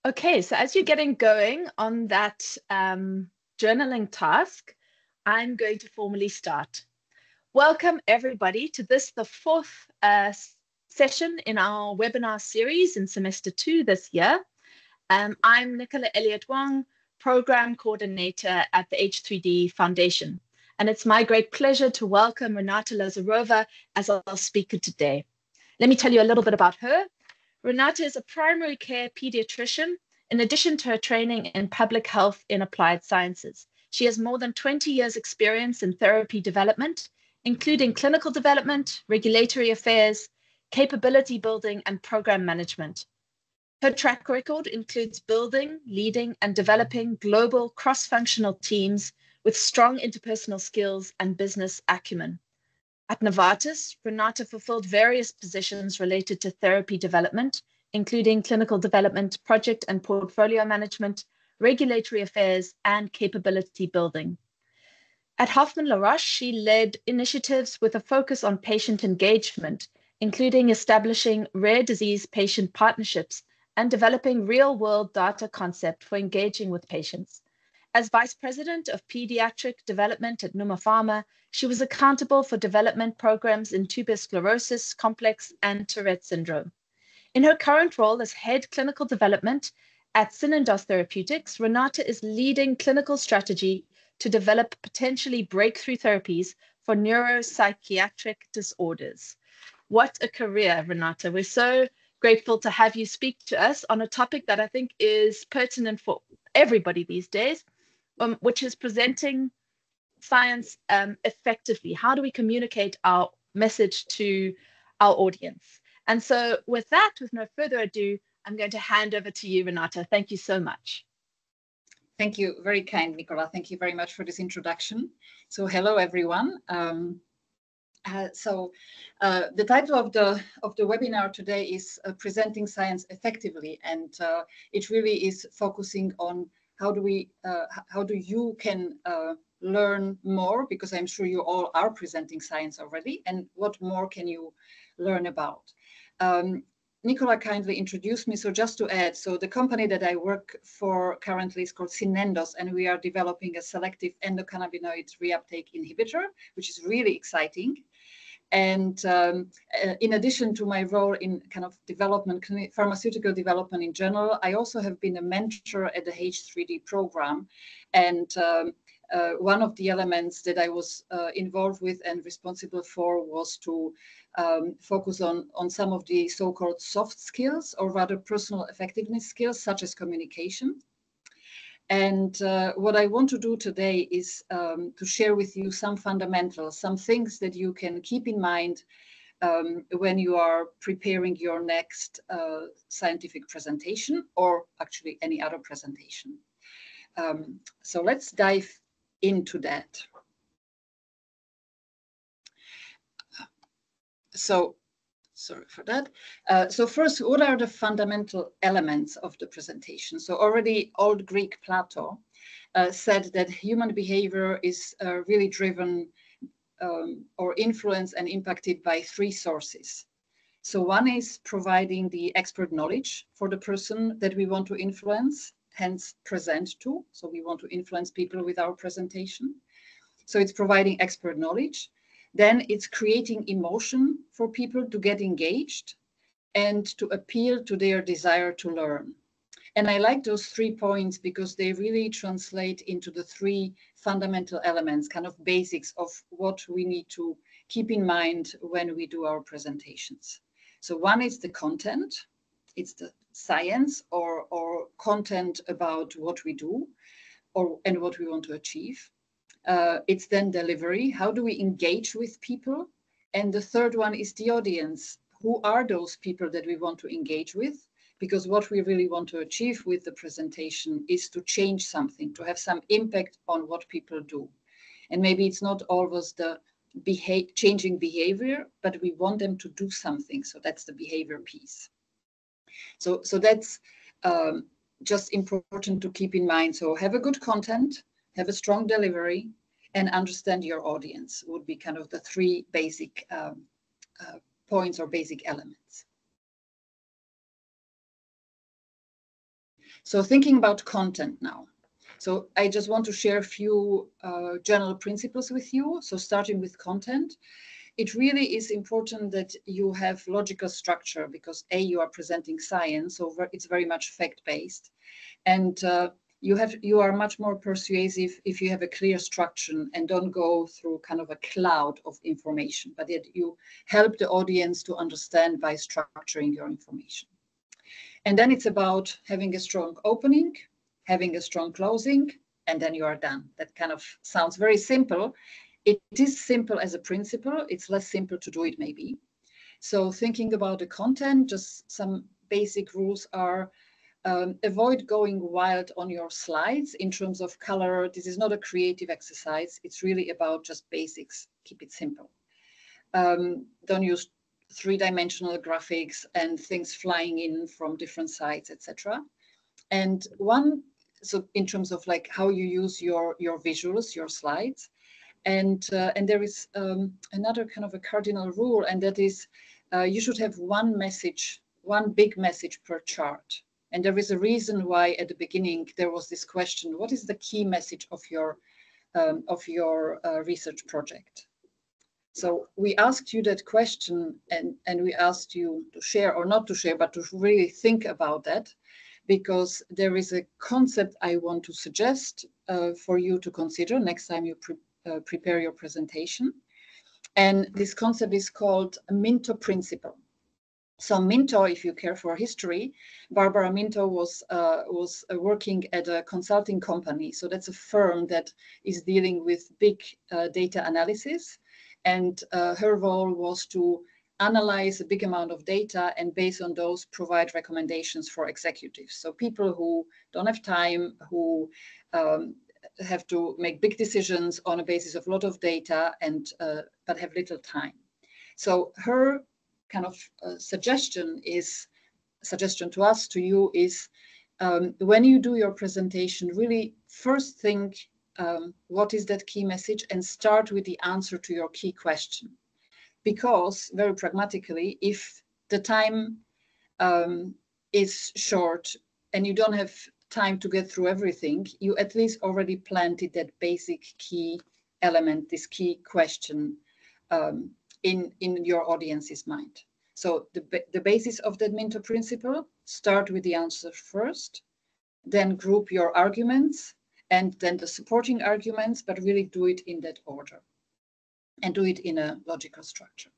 Okay, so as you're getting going on that journaling task, I'm going to formally start. Welcome everybody to the fourth session in our webinar series in semester 2 this year. I'm Nicola Elliott-Wong, Program Coordinator at the H3D Foundation. And it's my great pleasure to welcome Renata Lazarova as our speaker today. Let me tell you a little bit about her. Renata is a primary care pediatrician in addition to her training in public health in applied sciences. She has more than 20 years experience in therapy development, including clinical development, regulatory affairs, capability building, and program management. Her track record includes building, leading, and developing global cross-functional teams with strong interpersonal skills and business acumen. At Novartis, Renata fulfilled various positions related to therapy development, including clinical development, project and portfolio management, regulatory affairs, and capability building. At Hoffmann-La Roche, she led initiatives with a focus on patient engagement, including establishing rare disease patient partnerships and developing real-world data concept for engaging with patients. As Vice President of Pediatric Development at Noema Pharma, she was accountable for development programs in Tuberous Sclerosis, complex, and Tourette syndrome. In her current role as Head Clinical Development at Synendos Therapeutics, Renata is leading clinical strategy to develop potentially breakthrough therapies for neuropsychiatric disorders. What a career, Renata. We're so grateful to have you speak to us on a topic that I think is pertinent for everybody these days, which is presenting science effectively. How do we communicate our message to our audience? And so with that, with no further ado, I'm going to hand over to you, Renata. Thank you so much. Thank you. Very kind, Nicola. Thank you very much for this introduction. So hello, everyone. The title of the webinar today is Presenting Science Effectively, and it really is focusing on how do you can learn more, because I'm sure you all are presenting science already, and what more can you learn about. Nicola kindly introduced me, so just to add, so the company that I work for currently is called Synendos, and we are developing a selective endocannabinoid reuptake inhibitor, which is really exciting. And in addition to my role in kind of development, pharmaceutical development in general, I also have been a mentor at the H3D program. And one of the elements that I was involved with and responsible for was to focus on some of the so-called soft skills, or rather personal effectiveness skills, such as communication. And what I want to do today is to share with you some fundamentals, some things that you can keep in mind when you are preparing your next scientific presentation, or actually any other presentation. So let's dive into that. So, sorry for that. So first, what are the fundamental elements of the presentation? So already old Greek Plato said that human behavior is really driven or influenced and impacted by three sources. So one is providing the expert knowledge for the person that we want to influence, hence present to. So we want to influence people with our presentation. So it's providing expert knowledge. Then it's creating emotion for people to get engaged and to appeal to their desire to learn. And I like those 3 points because they really translate into the 3 fundamental elements, kind of basics of what we need to keep in mind when we do our presentations. So one is the content. It's the science or content about what we do and what we want to achieve. It's then delivery. How do we engage with people? And the third one is the audience. Who are those people that we want to engage with? Because what we really want to achieve with the presentation is to change something, to have some impact on what people do. And maybe it's not always the changing behavior, but we want them to do something. So that's the behavior piece. So that's just important to keep in mind. So have a good content, have a strong delivery, and understand your audience would be kind of the 3 basic points or basic elements. So thinking about content now. So I just want to share a few general principles with you. So starting with content, it really is important that you have logical structure because you are presenting science, so it's very much fact-based. And you are much more persuasive if you have a clear structure and don't go through kind of a cloud of information, but that you help the audience to understand by structuring your information. And then it's about having a strong opening, having a strong closing, and then you are done. That kind of sounds very simple. It is simple as a principle. It's less simple to do it maybe. So thinking about the content, just some basic rules are avoid going wild on your slides in terms of color. This is not a creative exercise. It's really about just basics. Keep it simple. Don't use three-dimensional graphics and things flying in from different sides, etc. And so in terms of like how you use your visuals, your slides, and there is another kind of a cardinal rule, and that is you should have one message, one big message per chart. And there is a reason why at the beginning there was this question: what is the key message of your research project? So we asked you that question, and we asked you to share or not to share, but to really think about that, because there is a concept I want to suggest for you to consider next time you prepare your presentation. And this concept is called Minto principle. So Minto, if you care for history, Barbara Minto was working at a consulting company. So that's a firm that is dealing with big data analysis. And her role was to analyze a big amount of data and based on those provide recommendations for executives. So people who don't have time, who have to make big decisions on a basis of a lot of data and but have little time. So her kind of suggestion to us, to you, is when you do your presentation, really first think what is that key message and start with the answer to your key question. Because very pragmatically, if the time is short and you don't have time to get through everything, you at least already planted that basic key element, this key question in your audience's mind. So the basis of that Minto principle, start with the answer first, then group your arguments, and then the supporting arguments, but really do it in that order and do it in a logical structure.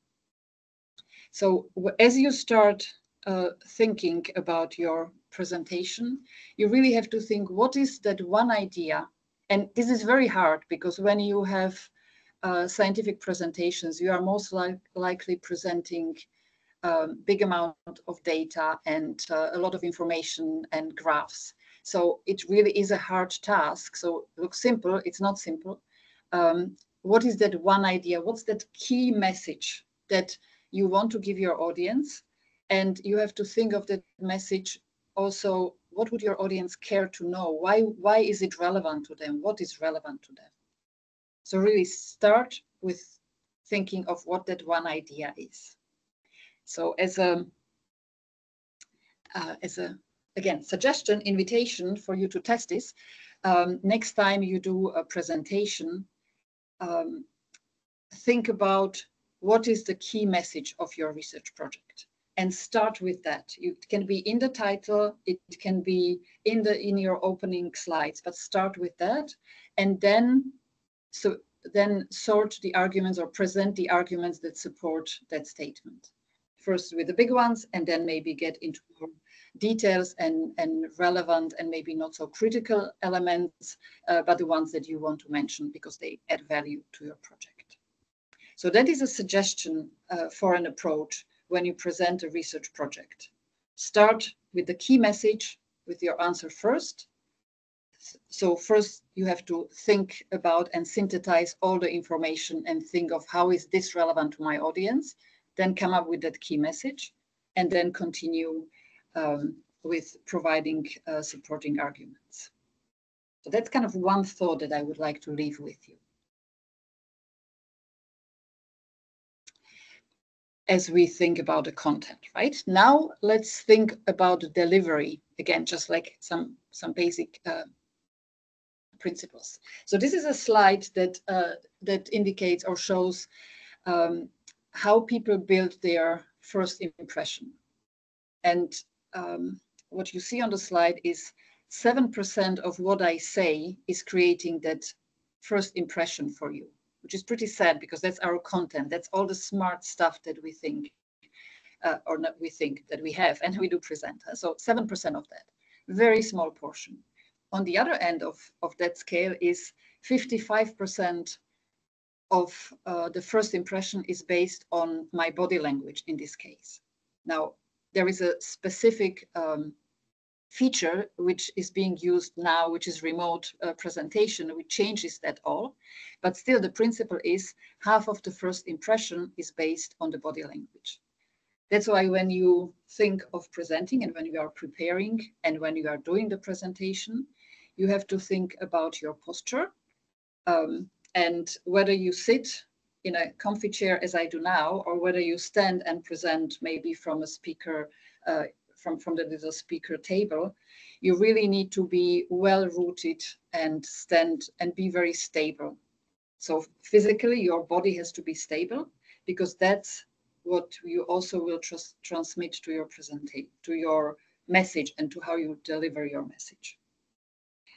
So as you start thinking about your presentation, you really have to think, what is that one idea? And this is very hard because when you have scientific presentations, you are most likely presenting big amount of data and a lot of information and graphs. So it really is a hard task. So it looks simple, it's not simple. What is that one idea? What's that key message that you want to give your audience? And you have to think of that message also, what would your audience care to know? Why is it relevant to them? What is relevant to them? So really start with thinking of what that one idea is. So as a again, suggestion, invitation for you to test this, next time you do a presentation, think about what is the key message of your research project and start with that. It can be in the title, it can be in your opening slides, but start with that, and then sort the arguments or present the arguments that support that statement. First with the big ones, and then maybe get into more details and relevant and maybe not so critical elements, but the ones that you want to mention because they add value to your project. So that is a suggestion for an approach when you present a research project. Start with the key message with your answer first. So first you have to think about and synthesize all the information and think of how is this relevant to my audience, then come up with that key message, and then continue with providing supporting arguments. So that's kind of one thought that I would like to leave with you. as we think about the content, right? Now let's think about the delivery again, just like some basic principles. So this is a slide that indicates or shows how people build their first impression. And what you see on the slide is 7% of what I say is creating that first impression for you, which is pretty sad because that's our content. That's all the smart stuff that we think, or not we think that we have, and we do present. So 7% of that, very small portion. On the other end of that scale is 55% of the first impression is based on my body language in this case. Now, there is a specific feature which is being used now, which is remote presentation, which changes that all. But still, the principle is half of the first impression is based on the body language. That's why when you think of presenting and when you are preparing and when you are doing the presentation, you have to think about your posture and whether you sit in a comfy chair as I do now, or whether you stand and present maybe from a speaker, from the little speaker table. You really need to be well rooted and stand and be very stable. So physically, your body has to be stable, because that's what you also will transmit to your to your message and to how you deliver your message.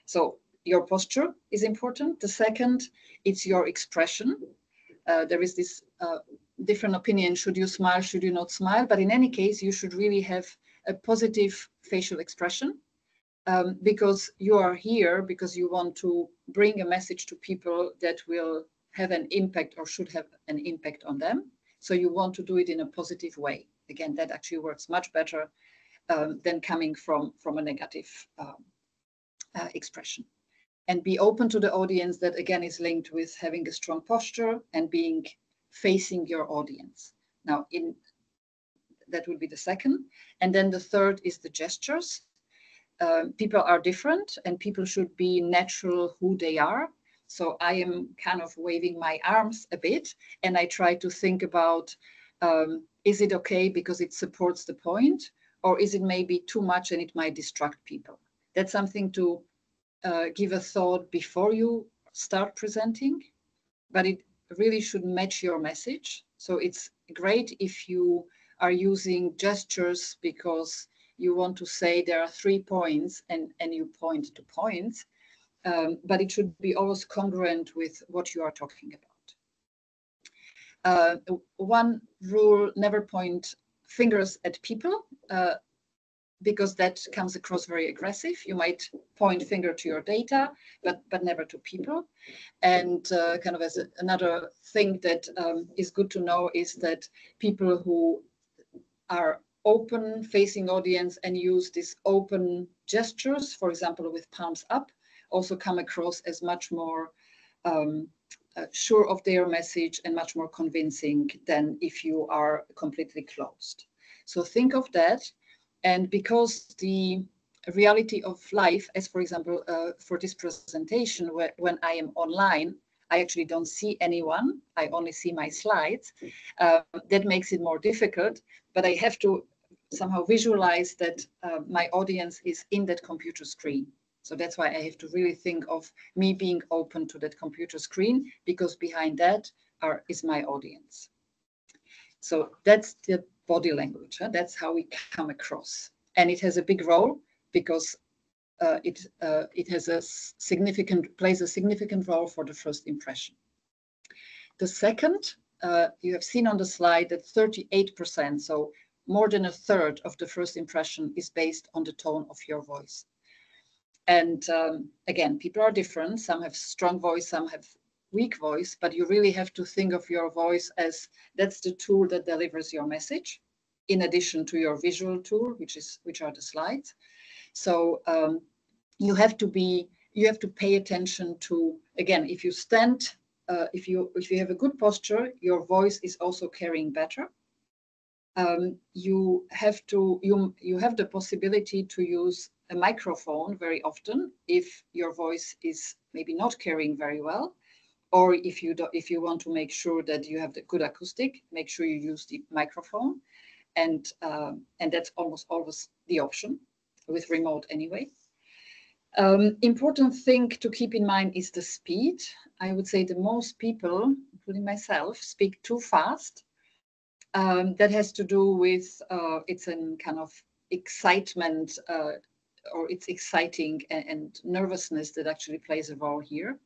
So your posture is important. The second, it's your expression. There is this different opinion, should you smile, should you not smile? But in any case, you should really have a positive facial expression, because you are here because you want to bring a message to people that will have an impact or should have an impact on them. So you want to do it in a positive way. Again, that actually works much better than coming from a negative expression. And be open to the audience. That again is linked with having a strong posture and being facing your audience. Now, that would be the second. And then the third is the gestures. People are different and people should be natural who they are. So I am kind of waving my arms a bit, and I try to think about, is it okay because it supports the point, or is it maybe too much and it might distract people? That's something to give a thought before you start presenting, but it really should match your message. So it's great if you are using gestures because you want to say there are 3 points and you point to points, but it should be always congruent with what you are talking about. One rule, never point fingers at people, because that comes across very aggressive. You might point finger to your data, but never to people. And kind of as another thing that is good to know is that people who are open facing audience and use these open gestures, for example, with palms up, also come across as much more sure of their message and much more convincing than if you are completely closed. So think of that. And because the reality of life, as for example, for this presentation, when I am online, I actually don't see anyone. I only see my slides. That makes it more difficult, but I have to somehow visualize that my audience is in that computer screen. So that's why I have to really think of me being open to that computer screen, because behind that is my audience. So that's the body language. That's how we come across. And it has a big role because it has plays a significant role for the first impression. The second, you have seen on the slide that 38%, so more than a third of the first impression is based on the tone of your voice. And again, people are different. Some have strong voice, some have weak voice, but you really have to think of your voice as that's the tool that delivers your message, in addition to your visual tool, which are the slides. So you have to pay attention to, again, if you stand, if you have a good posture, your voice is also carrying better. You have the possibility to use a microphone very often if your voice is maybe not carrying very well, or if you want to make sure that you have the good acoustic, make sure you use the microphone, and that's almost always the option with remote anyway. Important thing to keep in mind is the speed. I would say that most people, including myself, speak too fast. That has to do with it's a kind of excitement, or it's exciting and nervousness that actually plays a role here.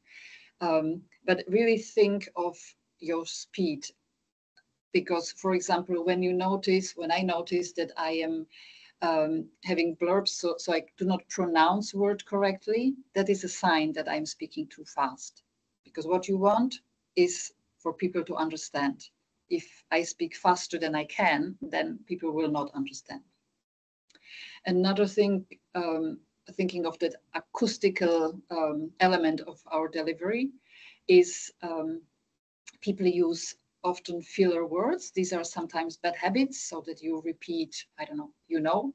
But really think of your speed, because, for example, when I notice that I am having blurbs, so I do not pronounce word correctly, that is a sign that I'm speaking too fast. Because what you want is for people to understand. If I speak faster than I can, then people will not understand. Another thing, thinking of that acoustical element of our delivery, is people use often filler words. These are sometimes bad habits, so that you repeat, I don't know,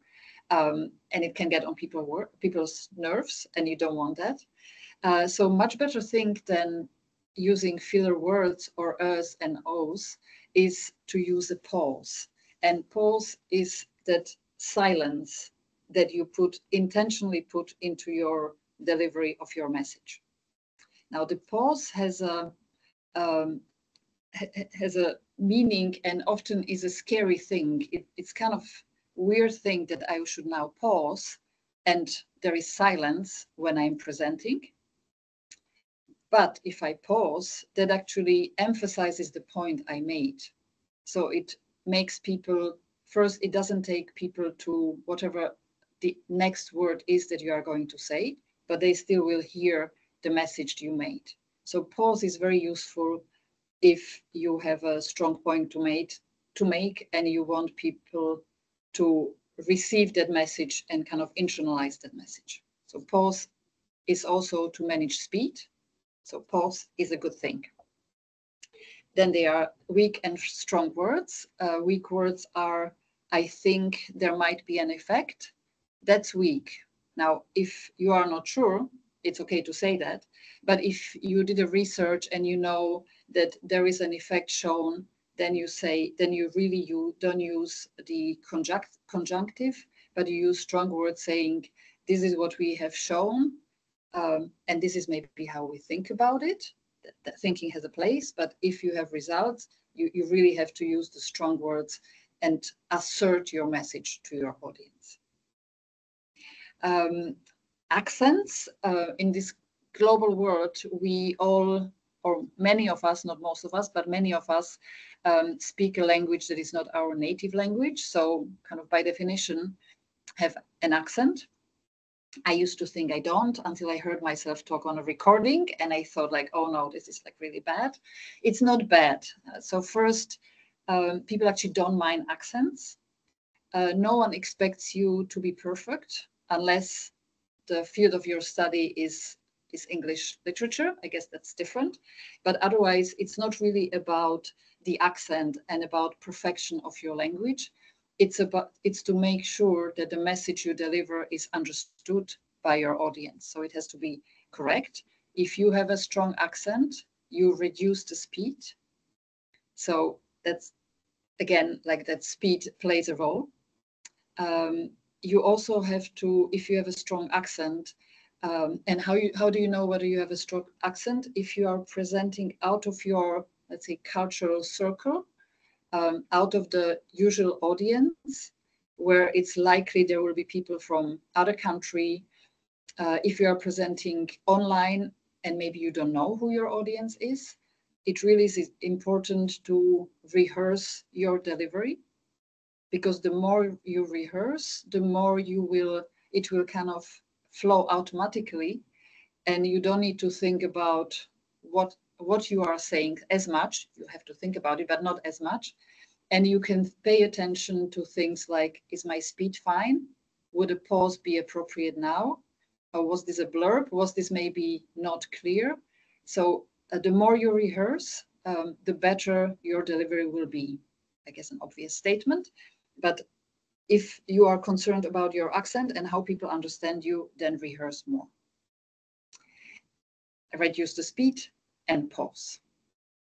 and it can get on people's nerves, and you don't want that. So much better thing than using filler words or us and os is to use a pause. And pause is that silence that you intentionally put into your delivery of your message. Now the pause has a meaning, and often is a scary thing. It's kind of weird thing that I should now pause and there is silence when I'm presenting. But if I pause, that actually emphasizes the point I made. So it makes people, first, it doesn't take people to whatever the next word is that you are going to say, but they still will hear the message you made. So pause is very useful if you have a strong point to make and you want people to receive that message and kind of internalize that message. So pause is also to manage speed. So pause is a good thing. Then there are weak and strong words. Weak words are, I think there might be an effect. That's weak. Now, if you are not sure, it's okay to say that. But if you did a research and you know that there is an effect shown, then you don't use the conjunctive, but you use strong words saying, this is what we have shown, and this is maybe how we think about it. That thinking has a place, but if you have results, you really have to use the strong words and assert your message to your audience. Accents, in this global world, we all, or many of us, not most of us, but many of us speak a language that is not our native language. So kind of by definition, have an accent. I used to think I don't until I heard myself talk on a recording, and I thought like, oh no, this is like really bad. It's not bad. So first, people actually don't mind accents. No one expects you to be perfect unless the field of your study is English literature. I guess that's different. But otherwise, it's not really about the accent and about perfection of your language. It's to make sure that the message you deliver is understood by your audience. So it has to be correct. If you have a strong accent, you reduce the speed. So that's, again, like that speed plays a role. You also have to, if you have a strong accent, and how do you know whether you have a strong accent? If you are presenting out of your, let's say, cultural circle, out of the usual audience, where it's likely there will be people from other country. If you are presenting online and maybe you don't know who your audience is, it really is important to rehearse your delivery, because the more you rehearse, the more it will kind of flow automatically, and you don't need to think about what you are saying as much. You have to think about it, but not as much. And you can pay attention to things like, is my speed fine? Would a pause be appropriate now? Or was this a blurb? Was this maybe not clear? So the more you rehearse, the better your delivery will be. I guess an obvious statement, but if you are concerned about your accent and how people understand you, then rehearse more. Reduce the speed, and pause.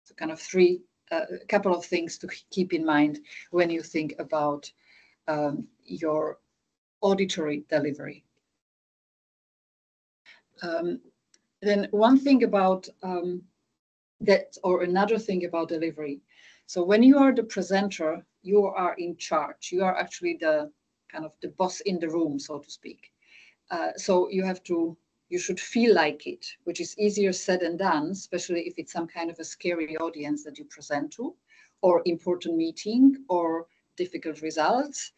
So kind of a couple of things to keep in mind when you think about your auditory delivery. Then one thing about another thing about delivery. So when you are the presenter, you are in charge. You are actually the kind of the boss in the room, so to speak. So you should feel like it, which is easier said than done, especially if it's some kind of a scary audience that you present to, or important meeting, or difficult results.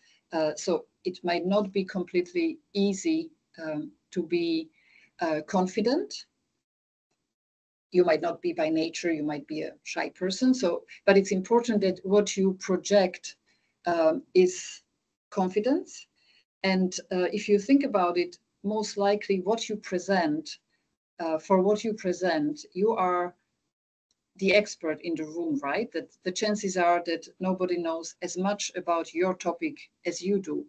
So it might not be completely easy to be confident. You might not be by nature, you might be a shy person. But it's important that what you project is confidence. And if you think about it, most likely what you present, you are the expert in the room, right? That the chances are that nobody knows as much about your topic as you do.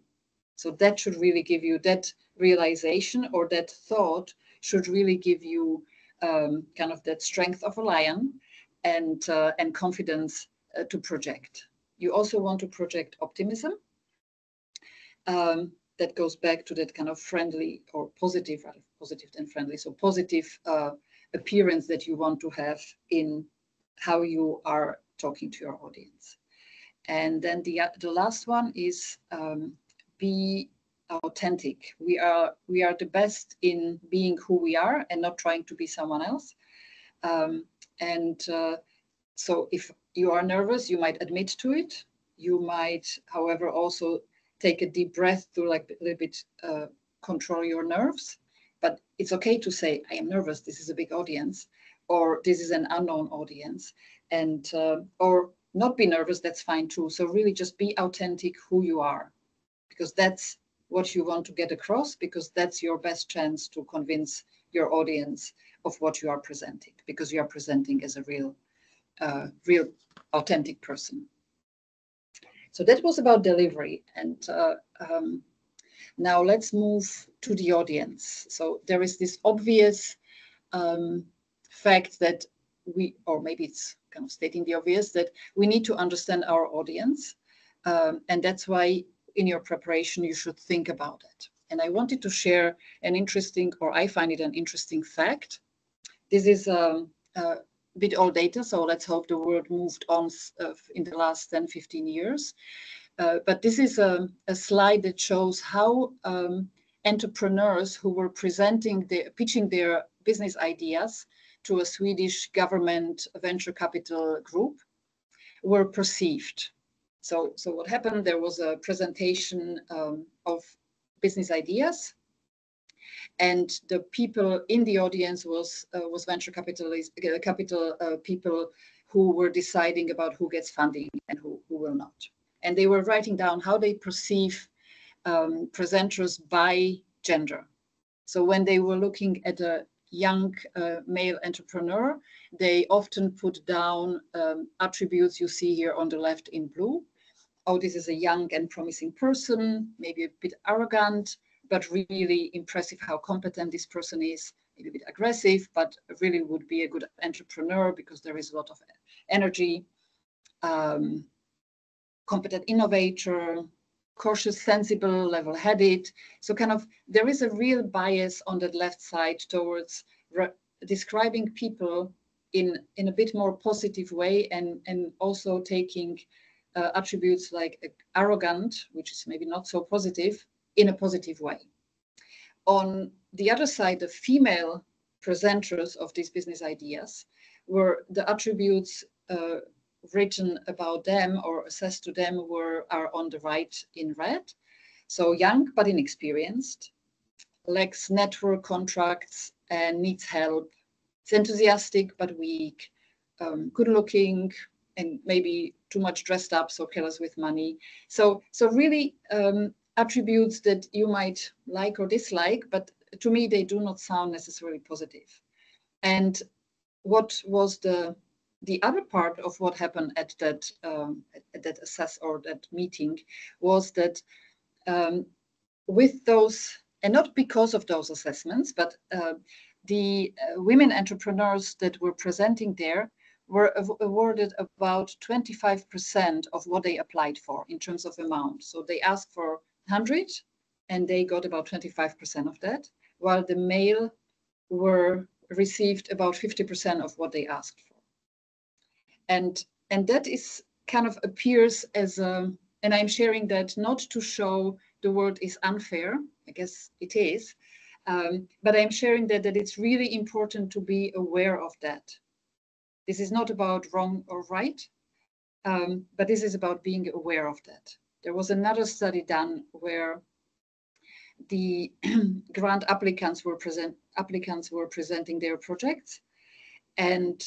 So that should really give you that realization, or that thought should really give you kind of that strength of a lion and confidence to project. You also want to project optimism. That goes back to that kind of friendly or positive, rather positive than friendly. So positive appearance that you want to have in how you are talking to your audience. And then the last one is be authentic. We are the best in being who we are and not trying to be someone else. So if you are nervous, you might admit to it. You might, however, also take a deep breath to like a little bit control your nerves. But it's okay to say, I am nervous, this is a big audience, or this is an unknown audience, and or not be nervous, that's fine too. So really just be authentic who you are, because that's what you want to get across, because that's your best chance to convince your audience of what you are presenting, because you are presenting as a real authentic person. So that was about delivery. And now let's move to the audience. So there is this obvious fact that or maybe it's kind of stating the obvious, that we need to understand our audience. And that's why in your preparation, you should think about it. And I wanted to share an interesting, or I find it an interesting fact. This is a bit old data, so let's hope the world moved on in the last 10, 15 years. But this is a slide that shows how entrepreneurs who were pitching their business ideas to a Swedish government venture capital group were perceived. So what happened, there was a presentation of business ideas, and the people in the audience was venture capital people who were deciding about who gets funding and who will not. And they were writing down how they perceive presenters by gender. So when they were looking at a young male entrepreneur, they often put down attributes you see here on the left in blue. Oh, this is a young and promising person, maybe a bit arrogant, but really impressive how competent this person is, maybe a bit aggressive, but really would be a good entrepreneur because there is a lot of energy, competent innovator, cautious, sensible, level-headed. So kind of there is a real bias on that left side towards describing people in a bit more positive way, and also taking attributes like arrogant, which is maybe not so positive, in a positive way. On the other side, the female presenters of these business ideas were the attributes written about them or assessed to them are on the right in red. So young but inexperienced, lacks network contacts and needs help. It's enthusiastic but weak, good looking and maybe too much dressed up, so careless with money. So really attributes that you might like or dislike, but to me they do not sound necessarily positive. And what was the other part of what happened at that meeting was that with those, and not because of those assessments, but the women entrepreneurs that were presenting there were awarded about 25% of what they applied for in terms of amount. So they asked for 100 and they got about 25% of that, while the male were received about 50% of what they asked for. And that is kind of appears as a, and I'm sharing that not to show the world is unfair, I guess it is, but I'm sharing that it's really important to be aware of that. This is not about wrong or right, but this is about being aware of that. There was another study done where the grant applicants were presenting their projects, and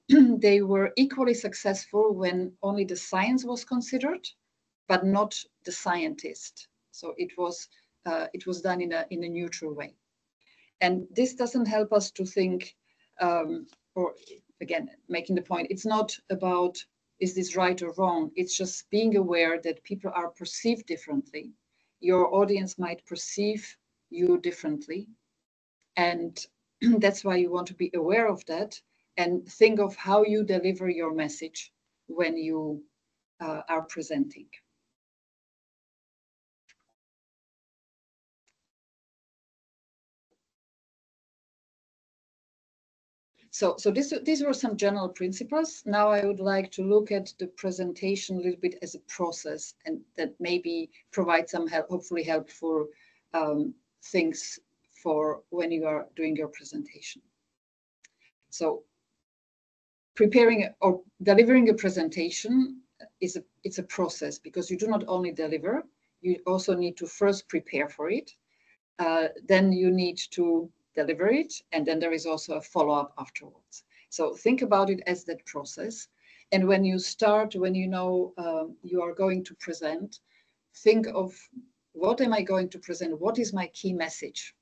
they were equally successful when only the science was considered, but not the scientist. So it was done in a neutral way. And this doesn't help us to think, or again, making the point, it's not about is this right or wrong? It's just being aware that people are perceived differently. Your audience might perceive you differently. And that's why you want to be aware of that and think of how you deliver your message when you are presenting. So these were some general principles. Now I would like to look at the presentation a little bit as a process, and that maybe provide some help, hopefully helpful things for when you are doing your presentation. So preparing or delivering a presentation it's a process, because you do not only deliver, you also need to first prepare for it. Then you need to deliver it, and then there is also a follow-up afterwards. So think about it as that process. And when you start, when you know you are going to present, think of what am I going to present? What is my key message?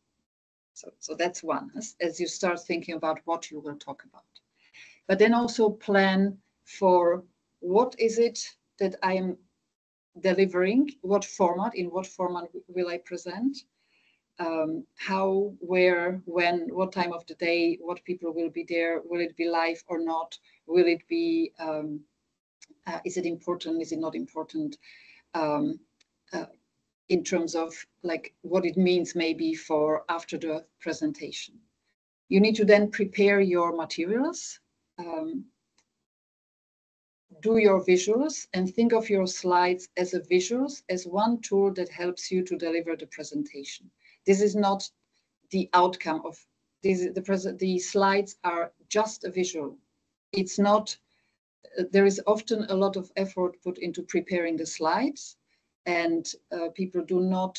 So that's one, as you start thinking about what you will talk about. But then also plan for what is it that I am delivering, what format, in what format will I present? How, where, when, what time of the day, what people will be there, will it be live or not? Will it be, is it important, is it not important? In terms of like what it means maybe for after the presentation. You need to then prepare your materials, do your visuals, and think of your slides as a visuals, as one tool that helps you to deliver the presentation. This is not the outcome of this. The slides are just a visual. It's not, there is often a lot of effort put into preparing the slides, and people do not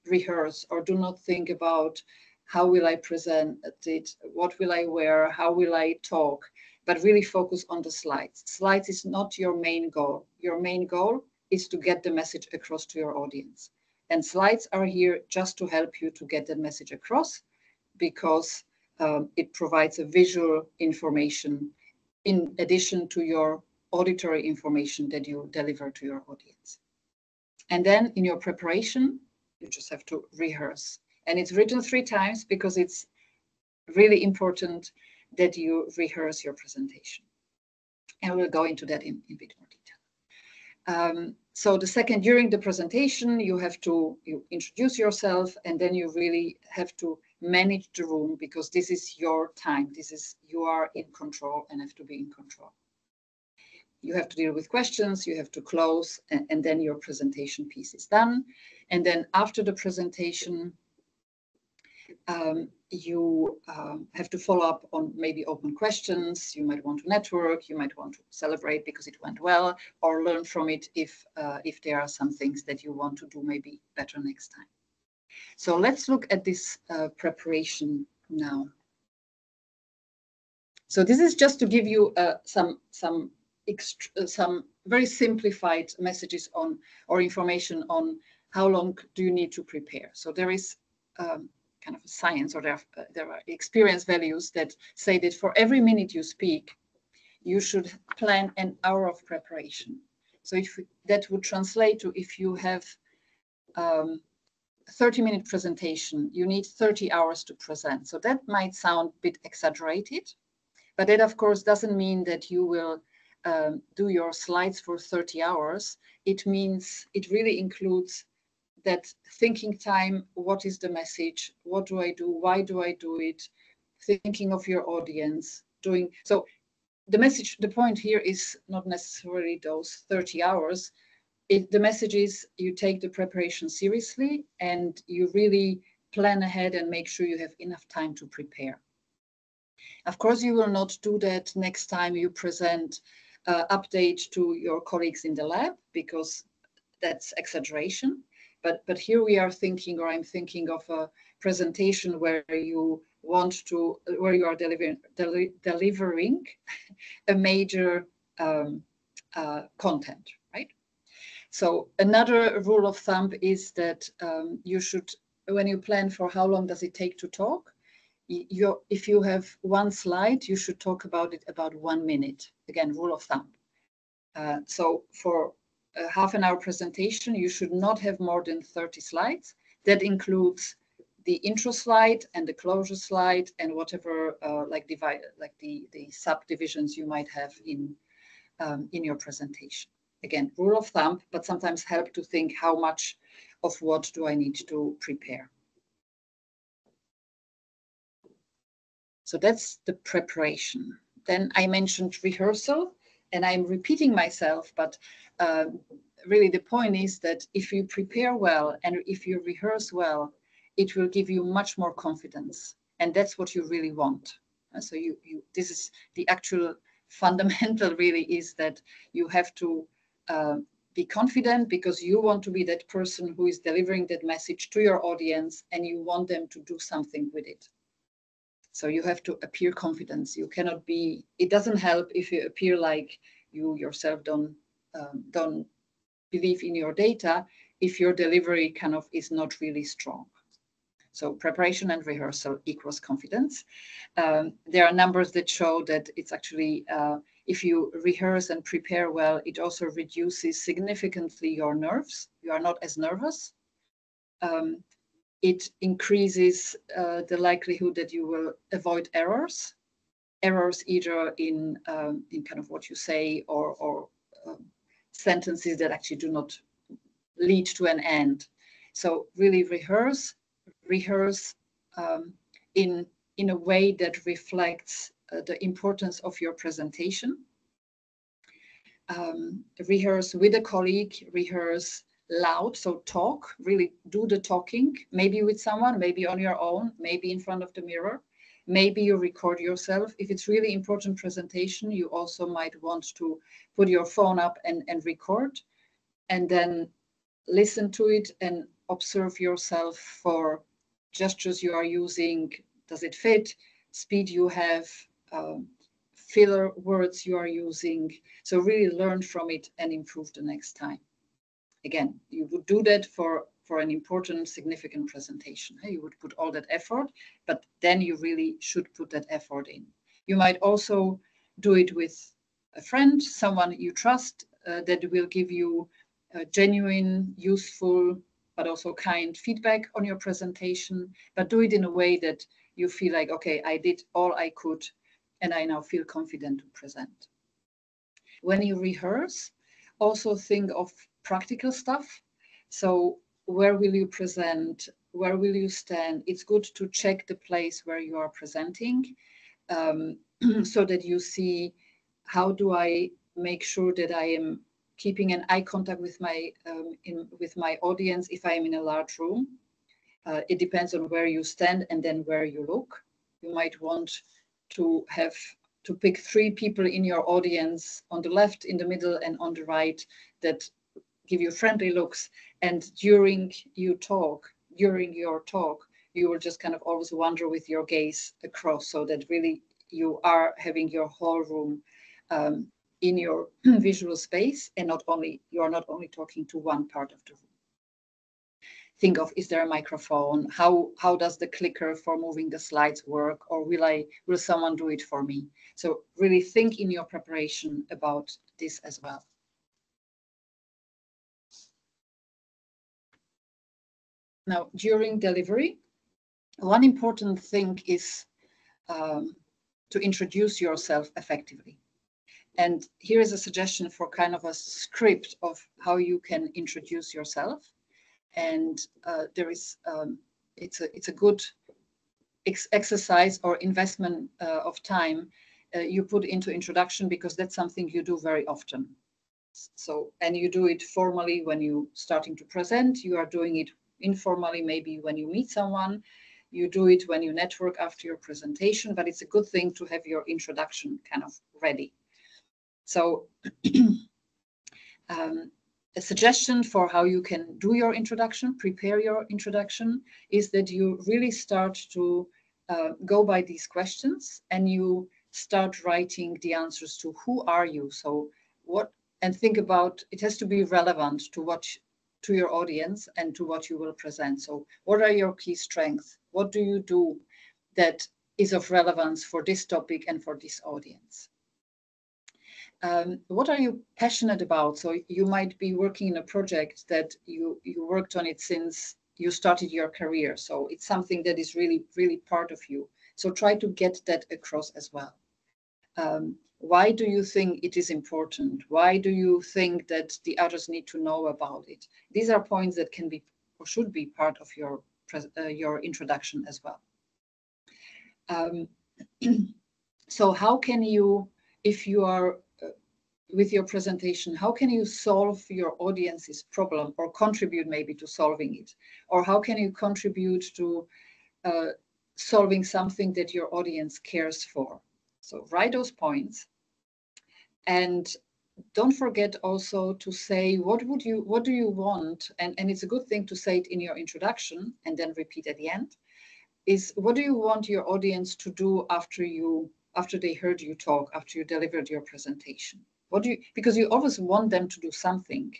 rehearse or do not think about how will I present it, what will I wear, how will I talk, but really focus on the slides. Slides is not your main goal. Your main goal is to get the message across to your audience. And slides are here just to help you to get that message across, because it provides a visual information in addition to your auditory information that you deliver to your audience. And then in your preparation, you just have to rehearse. And it's written 3 times because it's really important that you rehearse your presentation. And we'll go into that in a bit more detail. So the second, during the presentation, you introduce yourself, and then you really have to manage the room, because this is your time. You are in control and have to be in control. You have to deal with questions, you have to close, and then your presentation piece is done. And then after the presentation, you have to follow up on maybe open questions. You might want to network, you might want to celebrate because it went well, or learn from it if there are some things that you want to do maybe better next time. So let's look at this preparation now. So this is just to give you some very simplified messages on, or information on, how long do you need to prepare. So there is kind of a science, or there are experience values that say that for every minute you speak, you should plan an hour of preparation. So if that would translate to, if you have 30-minute presentation, you need 30 hours to present. So that might sound a bit exaggerated, but that of course doesn't mean that you will do your slides for 30 hours. It means it really includes that thinking time. What is the message? What do I do? Why do I do it? Thinking of your audience, doing so. The message, the point here is not necessarily those 30 hours. The message is you take the preparation seriously and you really plan ahead and make sure you have enough time to prepare. Of course, you will not do that next time you present update to your colleagues in the lab, because that's exaggeration. But here we are thinking, or I'm thinking of a presentation where you want to, where you are delivering a major content, right? So another rule of thumb is that you should, when you plan for how long does it take to talk, if you have one slide, you should talk about it about 1 minute. Again, rule of thumb. So for a half-an-hour presentation, you should not have more than 30 slides. That includes the intro slide and the closure slide and whatever like the subdivisions you might have in your presentation. Again, rule of thumb, but sometimes help to think how much of what do I need to prepare. So that's the preparation. Then I mentioned rehearsal, and I'm repeating myself, but really the point is that if you prepare well and if you rehearse well, it will give you much more confidence. And that's what you really want. So this is the actual fundamental really, is that you have to be confident because you want to be that person who is delivering that message to your audience and you want them to do something with it. So you have to appear confident. You cannot be, it doesn't help if you appear like you yourself don't believe in your data if your delivery kind of is not really strong. So preparation and rehearsal equals confidence. There are numbers that show that it's actually, if you rehearse and prepare well, it also reduces significantly your nerves. You are not as nervous. It increases the likelihood that you will avoid errors either in kind of what you say or sentences that actually do not lead to an end. So really rehearse in a way that reflects the importance of your presentation. Rehearse with a colleague, rehearse loud, so talk, really do the talking, maybe with someone, maybe on your own, maybe in front of the mirror, maybe you record yourself. If it's really important presentation, you also might want to put your phone up and record, and then listen to it and observe yourself for gestures you are using. Does it fit? Speed you have, filler words you are using. So really learn from it and improve the next time. Again, you would do that for an important, significant presentation. You would put all that effort, but then you really should put that effort in. You might also do it with a friend, someone you trust, that will give you genuine, useful, but also kind feedback on your presentation, but do it in a way that you feel like, okay, I did all I could, and I now feel confident to present. When you rehearse, also think of practical stuff. So where will you present? Where will you stand? It's good to check the place where you are presenting so that you see, how do I make sure that I am keeping an eye contact with my audience if I am in a large room. It depends on where you stand and then where you look. You might want to have to pick 3 people in your audience on the left, in the middle, and on the right that give you friendly looks. And during your talk, you will just kind of always wander with your gaze across, so that really you are having your whole room in your visual space, and you are not only talking to one part of the room. Think of, is there a microphone? How does the clicker for moving the slides work? Or will someone do it for me? So really think in your preparation about this as well. Now, during delivery, one important thing is to introduce yourself effectively. And here is a suggestion for kind of a script of how you can introduce yourself. And there is, it's a good exercise or investment of time you put into introduction, because that's something you do very often. So, and you do it formally when you starting to present, you are doing it informally, maybe when you meet someone, you do it when you network after your presentation, but it's a good thing to have your introduction kind of ready. So a suggestion for how you can do your introduction, prepare your introduction, is that you really start to go by these questions, and you start writing the answers to who are you. So what, and think about, it has to be relevant to what, to your audience and to what you will present. So what are your key strengths? What do you do that is of relevance for this topic and for this audience? What are you passionate about? So you might be working in a project that you worked on it since you started your career. So it's something that is really, really part of you. So try to get that across as well. Why do you think it is important? Why do you think that the others need to know about it? These are points that can be or should be part of your introduction as well. So how can you, if you are with your presentation, how can you solve your audience's problem or contribute maybe to solving it? Or how can you contribute to solving something that your audience cares for? So write those points, and don't forget also to say, what do you want? And it's a good thing to say it in your introduction and then repeat at the end, is what do you want your audience to do after they heard you talk, after you delivered your presentation? Because you always want them to do something.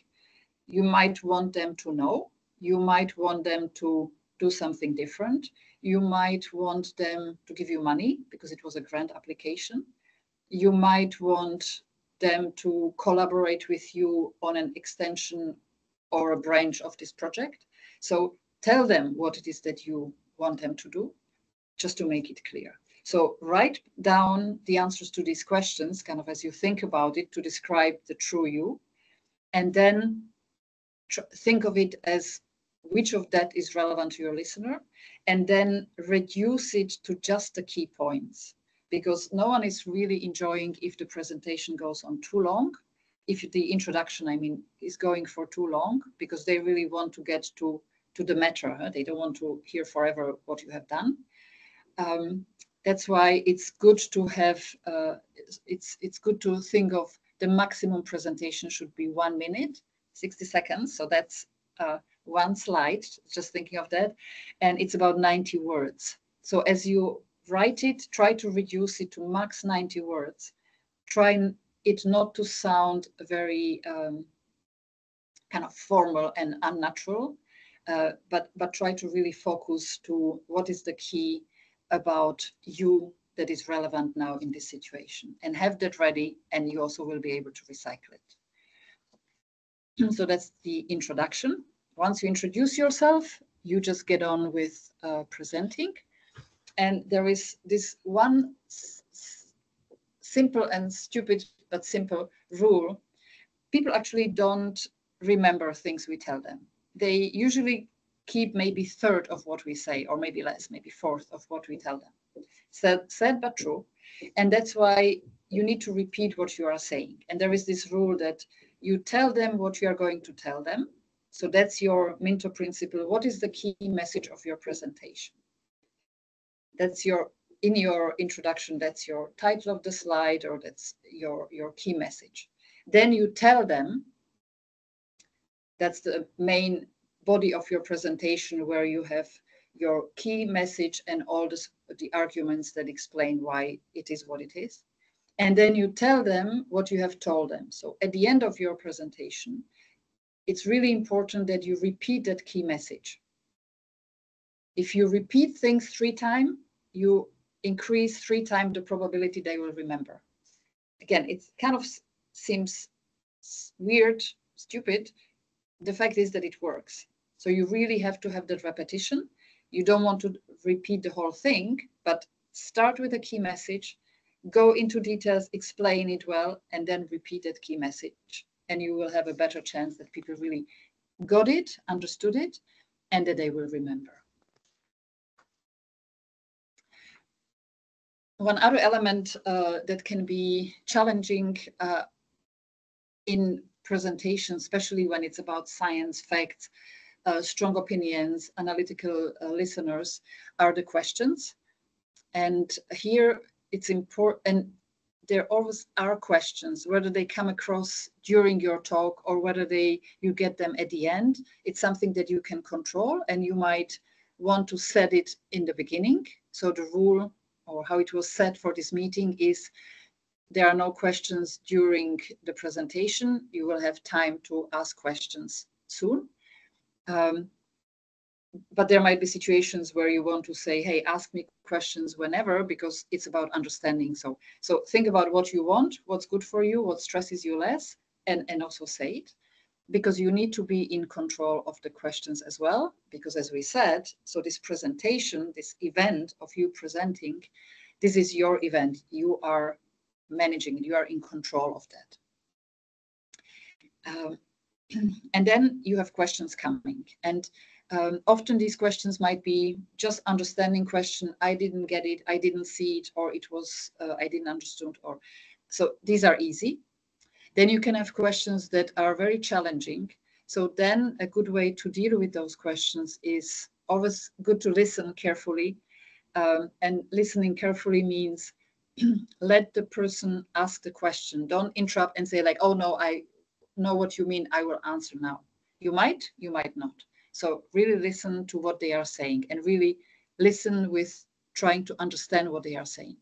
You might want them to know, you might want them to do something different. You might want them to give you money because it was a grant application. You might want them to collaborate with you on an extension or a branch of this project. So tell them what it is that you want them to do, just to make it clear. So write down the answers to these questions, kind of as you think about it, to describe the true you, and then think of it as which of that is relevant to your listener, and then reduce it to just the key points, because no one is really enjoying if the presentation goes on too long, if the introduction, I mean, is going for too long, because they really want to get to the matter. Huh? They don't want to hear forever what you have done. That's why it's good to have, it's good to think of the maximum presentation should be 1 minute, 60 seconds. So that's one slide, just thinking of that. And it's about 90 words. So as you write it, try to reduce it to max 90 words. Try it not to sound very kind of formal and unnatural, but try to really focus to what is the key about you that is relevant now in this situation, and have that ready, and you also will be able to recycle it. So that's the introduction. Once you introduce yourself, you just get on with presenting. And there is this one simple and stupid, but simple rule. People actually don't remember things we tell them. They usually keep maybe third of what we say, or maybe less, maybe fourth of what we tell them. Said but true. And that's why you need to repeat what you are saying. And there is this rule that you tell them what you are going to tell them. So that's your Minto principle. What is the key message of your presentation? That's in your introduction, that's your title of the slide, or that's your key message. Then you tell them, that's the main body of your presentation, where you have your key message and all the arguments that explain why it is what it is. And then you tell them what you have told them. So at the end of your presentation, it's really important that you repeat that key message. If you repeat things 3 times, you increase 3 times the probability they will remember. Again, it kind of seems weird, stupid. The fact is that it works. So you really have to have that repetition. You don't want to repeat the whole thing, but start with a key message, go into details, explain it well, and then repeat that key message. And you will have a better chance that people really got it, understood it, and that they will remember. One other element that can be challenging in presentation, especially when it's about science, facts, strong opinions, analytical listeners, are the questions. And here it's important, and there always are questions, whether they come across during your talk or whether you get them at the end. It's something that you can control, and you might want to set it in the beginning. So the rule, or how it was set for this meeting, is there are no questions during the presentation. You will have time to ask questions soon. But there might be situations where you want to say, hey, ask me questions whenever, because it's about understanding. So think about what you want, what's good for you, what stresses you less, and also say it, because you need to be in control of the questions as well. Because as we said, so this presentation, this event of you presenting, this is your event. You are managing it. You are in control of that. And then you have questions coming. And often these questions might be just understanding question. I didn't get it. I didn't see it, or it was, I didn't understand. Or so these are easy. Then you can have questions that are very challenging. So then a good way to deal with those questions is always good to listen carefully. And listening carefully means let the person ask the question. Don't interrupt and say like, oh no, I know what you mean, I will answer now. You might not. So really listen to what they are saying, and really listen with trying to understand what they are saying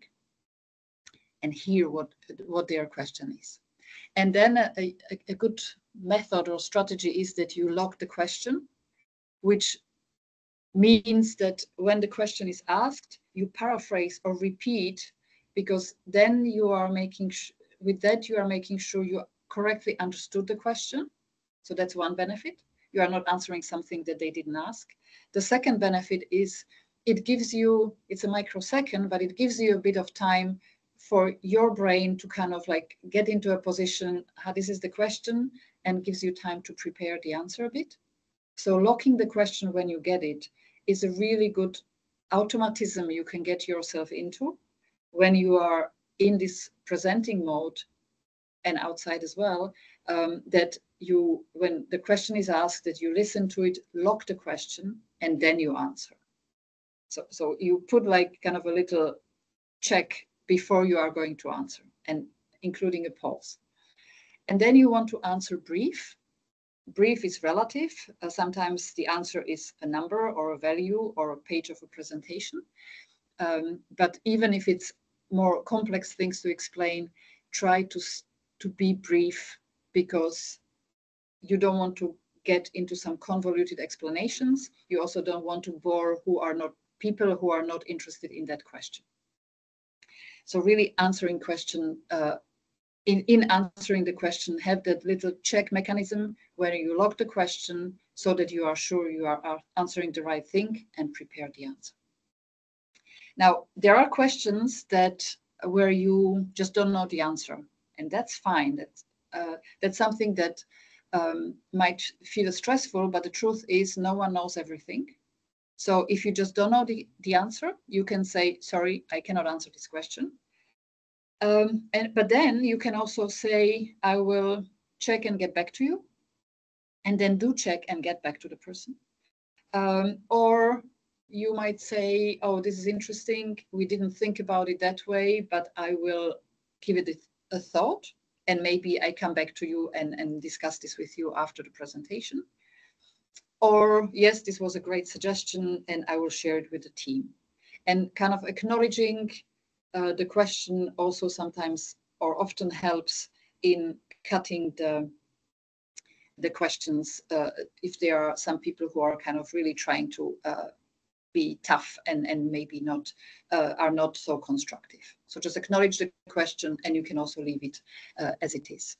and hear what their question is. And then a good method or strategy is that you log the question, which means that when the question is asked, you paraphrase or repeat, because then you are making sure you correctly understood the question. So that's one benefit. You are not answering something that they didn't ask. The second benefit is it gives you, it's a microsecond, but it gives you a bit of time for your brain to kind of like get into a position, this is the question, and gives you time to prepare the answer a bit. So locking the question when you get it is a really good automatism you can get yourself into when you are in this presenting mode and outside as well, that you, when the question is asked, that you listen to it, lock the question, and then you answer. So you put like kind of a little check before you are going to answer, and including a pause. And then you want to answer brief. Brief is relative. Sometimes the answer is a number or a value or a page of a presentation. But even if it's more complex things to explain, try to be brief, because you don't want to get into some convoluted explanations. You also don't want to bore people who are not interested in that question. So really answering question, in answering the question, have that little check mechanism where you log the question so that you are sure you are answering the right thing, and prepare the answer. Now, there are questions where you just don't know the answer, and that's fine. That's something that might feel stressful, but the truth is no one knows everything. So if you just don't know the answer, you can say, sorry, I cannot answer this question. But then you can also say, I will check and get back to you, and then do check and get back to the person. Or you might say, oh, this is interesting. We didn't think about it that way, but I will give it a thought, and maybe I come back to you and discuss this with you after the presentation. Or, yes, this was a great suggestion, and I will share it with the team. And kind of acknowledging the question also sometimes or often helps in cutting the questions if there are some people who are kind of really trying to be tough and maybe not are not so constructive. So just acknowledge the question, and you can also leave it as it is.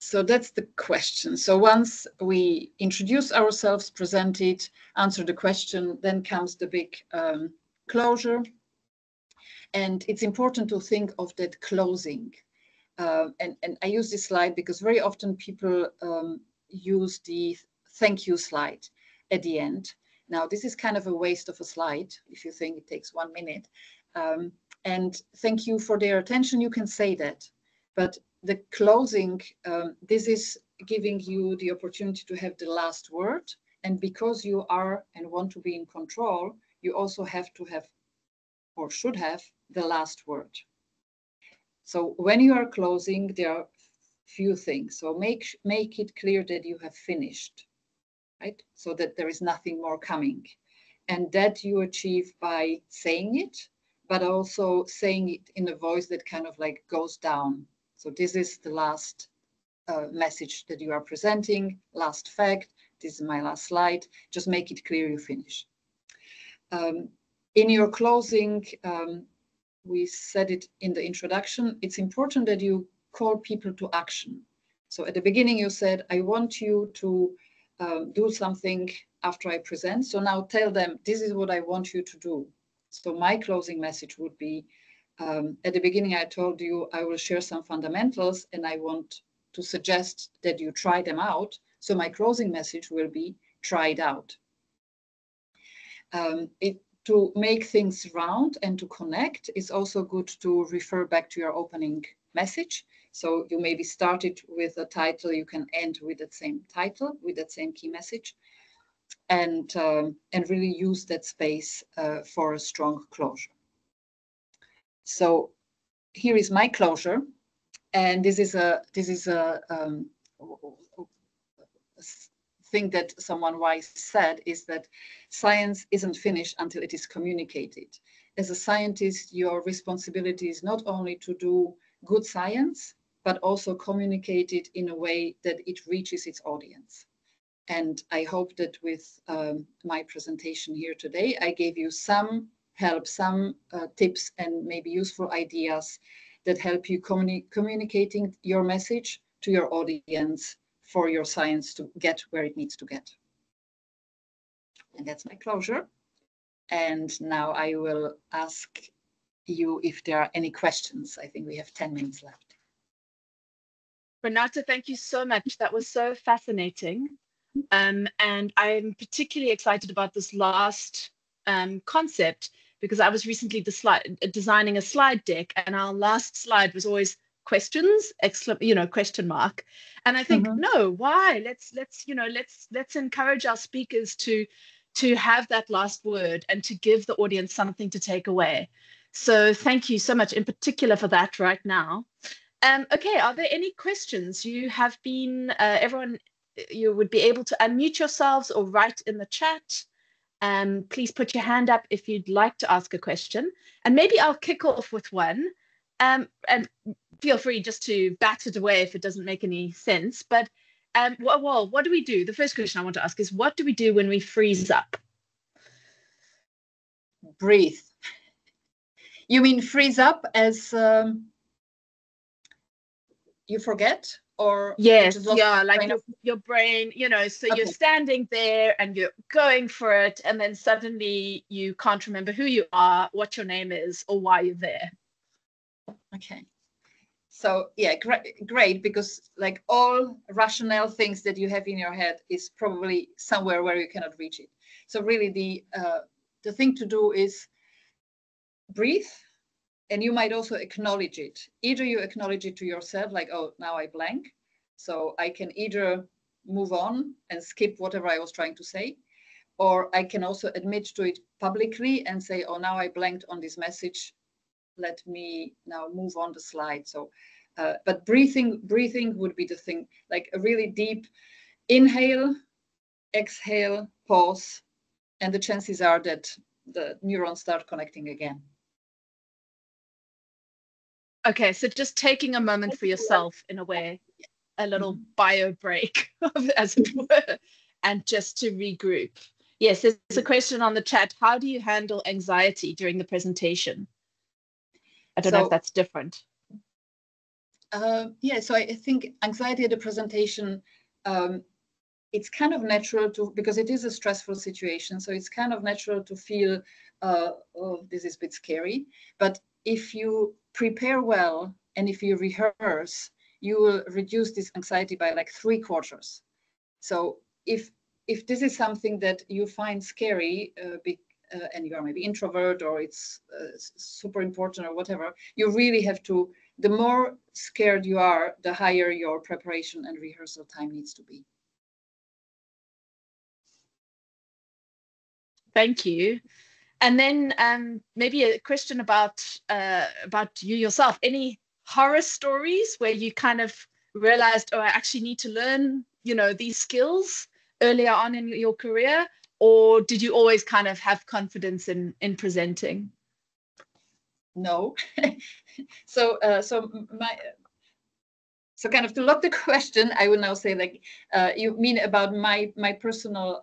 So that's the question. So once we introduce ourselves, present it, answer the question, then comes the big closure. And it's important to think of that closing. And I use this slide because very often people use the thank you slide at the end. Now, this is kind of a waste of a slide if you think it takes 1 minute. And thank you for their attention. You can say that. But the closing, this is giving you the opportunity to have the last word. And because you are and want to be in control, you also have to have or should have the last word. So when you are closing, there are few things. So make it clear that you have finished, right? So that there is nothing more coming. And that you achieve by saying it, but also saying it in a voice that kind of like goes down. So this is the last message that you are presenting, last fact. This is my last slide. Just make it clear you finish. In your closing, we said it in the introduction, it's important that you call people to action. So at the beginning you said, I want you to do something after I present. So now tell them, this is what I want you to do. So my closing message would be, at the beginning I told you I will share some fundamentals and I want to suggest that you try them out. So my closing message will be, try it out. To make things round and to connect, it's also good to refer back to your opening message. So you maybe started with a title, you can end with that same title, with that same key message, and really use that space for a strong closure. So here is my closure, and this is a thing that someone wise said, is that science isn't finished until it is communicated. As a scientist, your responsibility is not only to do good science, but also communicate it in a way that it reaches its audience. And I hope that with my presentation here today, I gave you some help, some tips and maybe useful ideas that help you communicating your message to your audience for your science to get where it needs to get. And that's my closure. And now I will ask you if there are any questions. I think we have 10 minutes left. Renata, thank you so much. That was so fascinating. And I'm particularly excited about this last concept because I was recently designing a slide deck, and our last slide was always questions, question mark. And I think, no, why? Let's encourage our speakers to have that last word and to give the audience something to take away. So thank you so much in particular for that right now. Okay, are there any questions? You have been, everyone, you would be able to unmute yourselves or write in the chat. Please put your hand up if you'd like to ask a question. And maybe I'll kick off with one. And feel free just to bat it away if it doesn't make any sense. But well, what do we do? The first question I want to ask is, what do we do when we freeze up? Breathe. You mean freeze up as you forget? Or yes, yeah, like your brain, so okay. You're standing there and you're going for it, and then suddenly you can't remember who you are, what your name is, or why you're there. Okay. So yeah, great, because like all rational things that you have in your head is probably somewhere where you cannot reach it. So really the thing to do is breathe. And you might also acknowledge it. Either you acknowledge it to yourself, like, oh, now I blank. So I can either move on and skip whatever I was trying to say, or I can also admit to it publicly and say, oh, now I blanked on this message. Let me now move on the slide. So, but breathing would be the thing, like a really deep inhale, exhale, pause, and the chances are that the neurons start connecting again. Okay, so just taking a moment for yourself in a way, a little bio break, as it were, and just to regroup. Yes, there's a question on the chat. How do you handle anxiety during the presentation? I don't know if that's different. Yeah, so I think anxiety at a presentation, it's kind of natural to, because it is a stressful situation, so it's kind of natural to feel, oh, this is a bit scary. But if you prepare well and if you rehearse, you will reduce this anxiety by like 3/4. So if this is something that you find scary, and you are maybe introvert or it's super important or whatever, you really have to, the more scared you are, the higher your preparation and rehearsal time needs to be. Thank you. And then maybe a question about you yourself. Any horror stories where you kind of realized, oh, I actually need to learn, these skills earlier on in your career, or did you always kind of have confidence in presenting? No. So kind of to lock the question, I will now say, like, you mean about my personal,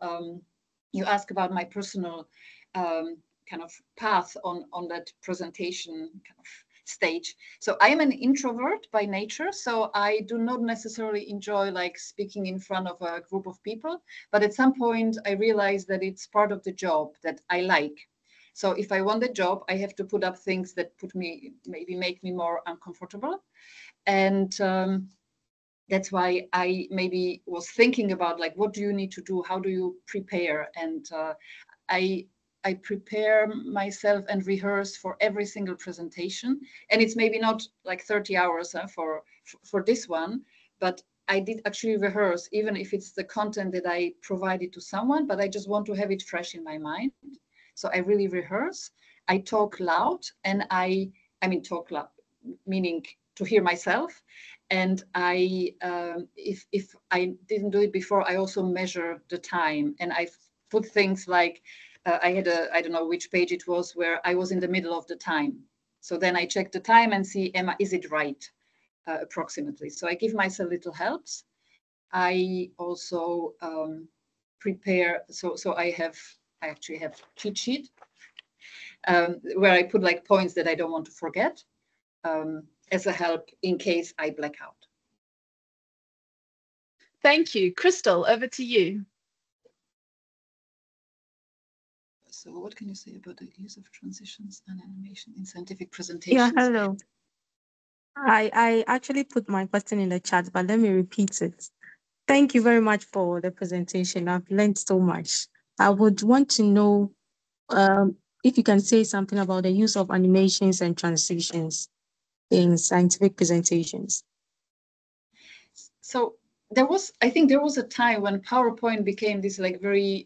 you ask about my personal kind of path on that presentation kind of stage. So I am an introvert by nature, so I do not necessarily enjoy like speaking in front of a group of people, but at some point I realized that it's part of the job that I like. So if I want the job, I have to put up things that maybe make me more uncomfortable. And that's why I maybe was thinking about, like, what do you need to do? How do you prepare? And I prepare myself and rehearse for every single presentation. And it's maybe not like 30 hours for this one, but I did actually rehearse, even if it's the content that I provided to someone, but I just want to have it fresh in my mind. So I really rehearse. I talk loud, and I mean talk loud, meaning to hear myself. And I, if I didn't do it before, I also measure the time, and I put things like, I had I don't know which page it was, where I was in the middle of the time. So then I check the time and see, is it right, approximately. So I give myself little helps. I also prepare. So I actually have cheat sheet where I put like points that I don't want to forget as a help in case I black out. Thank you. Crystal, over to you. So what can you say about the use of transitions and animation in scientific presentations? Yeah, hello. I actually put my question in the chat, but let me repeat it. Thank you very much for the presentation. I've learned so much. I would want to know if you can say something about the use of animations and transitions in scientific presentations. So I think there was a time when PowerPoint became this like very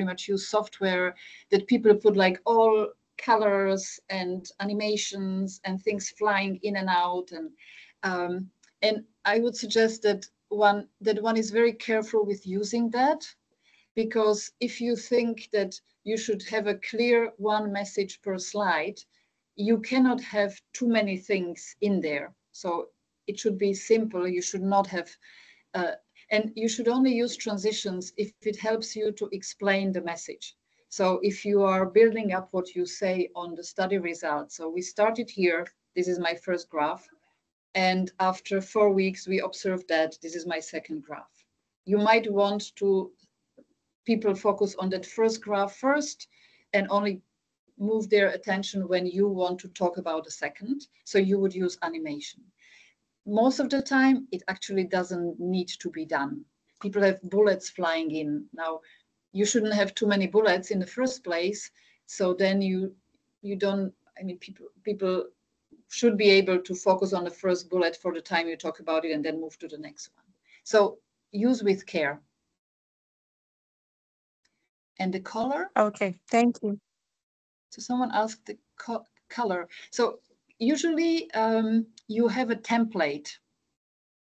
much used software that people put like all colors and animations and things flying in and out, and I would suggest that one is very careful with using that, because if you think that you should have a clear one message per slide, you cannot have too many things in there. So it should be simple. You should not have, and you should only use transitions if it helps you to explain the message. So if you are building up what you say on the study results, so we started here, this is my first graph, and after 4 weeks, we observed that this is my second graph. You might want to, people focus on that first graph first and only move their attention when you want to talk about a second. So you would use animation. Most of the time, it actually doesn't need to be done. People have bullets flying in. Now, you shouldn't have too many bullets in the first place. So then you don't, I mean, people should be able to focus on the first bullet for the time you talk about it and then move to the next one. So use with care. And the color? Okay, thank you. So someone asked the color. So usually you have a template.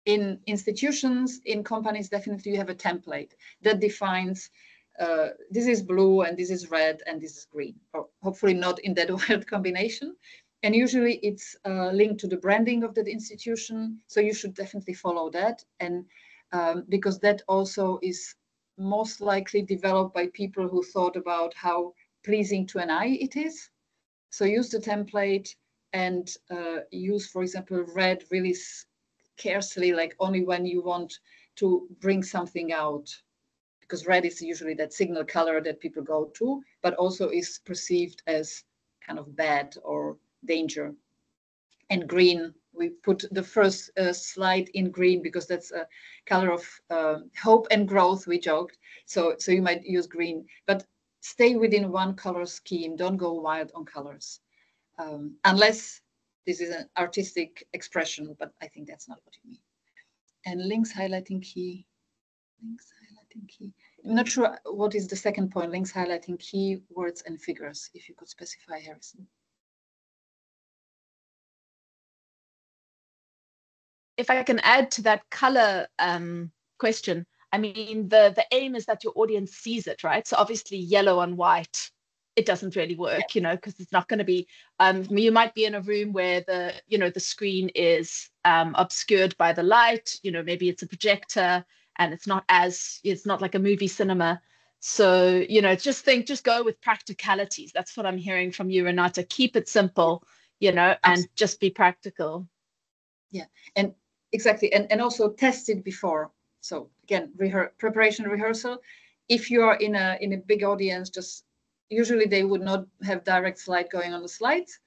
In institutions, in companies, definitely you have a template that defines this is blue and this is red and this is green, or hopefully not in that weird combination. And usually it's linked to the branding of that institution. So you should definitely follow that. And because that also is most likely developed by people who thought about how pleasing to an eye it is. So use the template and use, for example, red, really carefully, like only when you want to bring something out, because red is usually that signal color that people go to, but also is perceived as kind of bad or danger. And green, we put the first slide in green because that's a color of hope and growth, we joked. So you might use green, but stay within one color scheme. Don't go wild on colors, unless this is an artistic expression, but I think that's not what you mean. And links highlighting key. Links highlighting key. I'm not sure what is the second point, links highlighting key words and figures, if you could specify, Harrison. If I can add to that color question, I mean, the aim is that your audience sees it, right? So obviously yellow on white, it doesn't really work, you know, because it's not going to be, you might be in a room where the screen is obscured by the light, you know, maybe it's a projector and it's not like a movie cinema. So, you know, just go with practicalities. That's what I'm hearing from you, Renata. Keep it simple, you know, and just be practical. Yeah, and exactly, and also test it before. So again, preparation, rehearsal. If you are in a big audience, just usually they would not have direct slide going on the slides,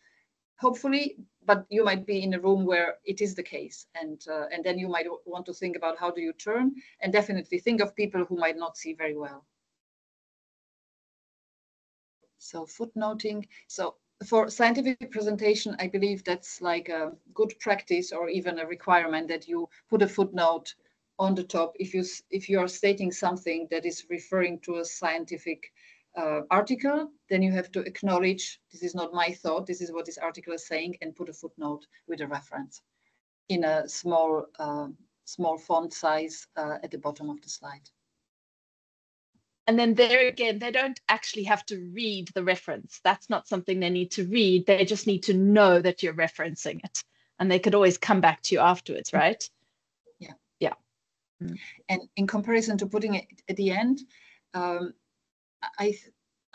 hopefully, but you might be in a room where it is the case, and then you might want to think about how do you turn, and definitely think of people who might not see very well. So footnoting. So for scientific presentation, I believe that's like a good practice or even a requirement that you put a footnote on the top if you are stating something that is referring to a scientific article, then you have to acknowledge this is not my thought, this is what this article is saying, and put a footnote with a reference in a small font size at the bottom of the slide. And then there again, they don't actually have to read the reference. That's not something they need to read. They just need to know that you're referencing it. And they could always come back to you afterwards, right? Yeah. Yeah. And in comparison to putting it at the end,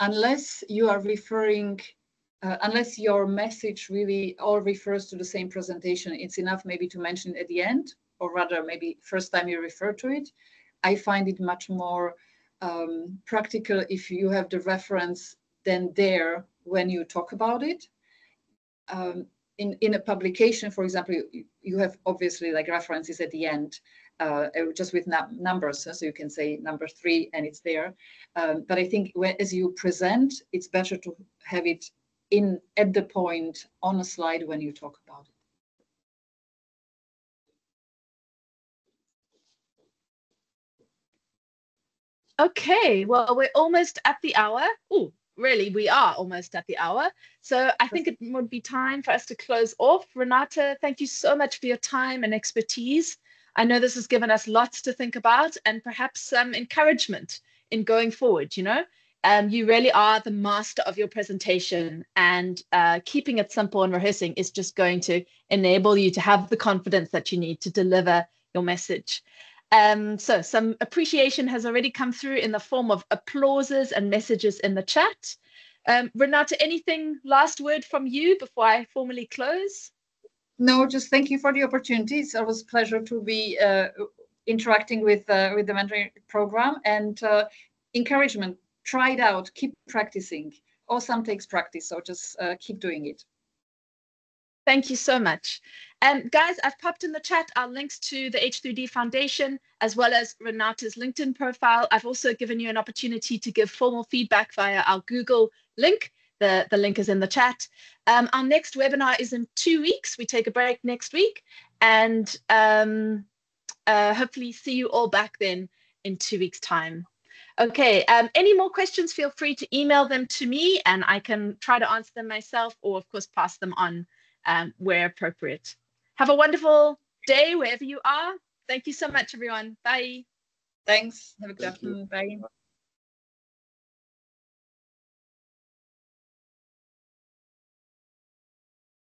unless you are referring, unless your message really all refers to the same presentation, it's enough maybe to mention it at the end, or rather maybe first time you refer to it. I find it much more practical if you have the reference then there when you talk about it. In a publication, for example, you have obviously like references at the end, just with numbers, so you can say number 3 and it's there. But I think as you present, it's better to have it at the point on a slide when you talk about it. Okay, well, we're almost at the hour. Oh, really, we are almost at the hour. So I think it would be time for us to close off. Renata, thank you so much for your time and expertise. I know this has given us lots to think about and perhaps some encouragement in going forward, you know. You really are the master of your presentation, and keeping it simple and rehearsing is just going to enable you to have the confidence that you need to deliver your message. So some appreciation has already come through in the form of applauses and messages in the chat. Renata, anything last word from you before I formally close? No, just thank you for the opportunity. It's always a pleasure to be interacting with the mentoring program, and encouragement. Try it out, keep practicing. Awesome takes practice, so just keep doing it. Thank you so much. Guys, I've popped in the chat our links to the H3D Foundation, as well as Renata's LinkedIn profile. I've also given you an opportunity to give formal feedback via our Google link. The link is in the chat. Our next webinar is in 2 weeks. We take a break next week, and hopefully see you all back then in 2 weeks' time. Okay, any more questions, feel free to email them to me and I can try to answer them myself, or of course pass them on where appropriate. Have a wonderful day wherever you are. Thank you so much, everyone. Bye. Thanks. Have a good afternoon. Bye.